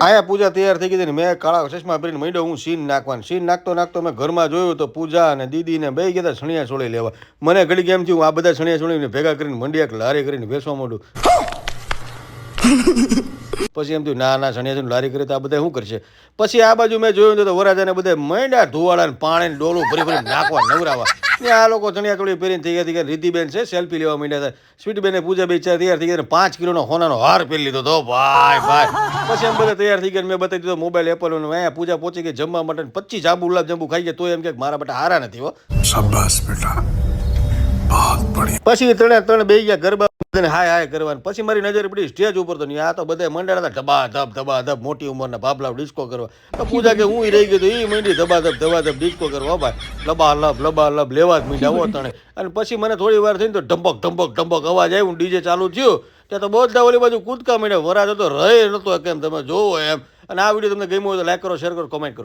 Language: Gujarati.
આયા પૂજા તૈયાર થઈ ગઈ ને મેં કાળા ચશ્મા પહેરીને માંડ્યો હું સીન નાખવાનું. સીન નાખતો નાખતો મેં ઘરમાં જોયું તો પૂજા અને દીદી ને બે ગયા છણિયા છોડી લેવા. મને ઘડી કેમ થયું આ બધા છણિયા છોડીને ભેગા કરીને મંડિયા લારી કરીને વેચવા માંડું. પછી એમ થયું ના ના છણિયા લારી કરી તો આ બધા શું કરશે. પછી આ બાજુ મેં જોયું તો વરાજાને બધા મંડ્યા ધુવાડા ને પાણી ડોલું ભરી ભરી નાખવા નવરાવા. આ લોકો ચણિયા ચોળી પહેરીને થઈ ગયા. રીતિબેન છે સેલ્ફી લેવા માંડ્યા હતા. સ્વીટબેન પૂજા બે તૈયાર થઈ ગયા. 5 કિલોનો સોનાનો હાર પહેરી લીધો તો ભાઈ ભાઈ. પછી એમ બધા તૈયાર થઈ ગયા. મેં બતાવી દીધો મોબાઈલ એપલ. અહીંયા પૂજા પહોંચી ગઈ જમવા માટે 25 આબુ ગુલાબ જાંબુ ખાઈ ગયા. તો એમ કે મારા બેટા હારા નથી હો. શાબાશ બેટા બહુત બઢિયા. પછી ત્રણ બે ગયા ગરબા હાય હાય કરવાનું. પછી મારી નજર પડી સ્ટેજ ઉપર તો આ તો બધા મંડળા હતા ધબા ધબ મોટી ઉંમરના ભાભલા ડિસ્કો કરવા. પૂજા કે હું રહી ગયો તો એ મંડી ધબા ધબ ડિસ્કો કરવા ભાઈ. લબા લબ લેવા જ મીંડા હો તણે. અને પછી મને થોડી વાર થઈને તો ઢંપક અવાજ આવ્યું. ડીજે ચાલુ થયું ત્યાં તો બધા ઓલી બાજુ કૂદકા માંડ્યા. વરાજ હતો રહે નતો કેમ તમે જોવો એમ. અને આ વિડીયો તમને ગમ્યો હોય તો લાઈક કરો, શેર કરો, કોમેન્ટ કરો.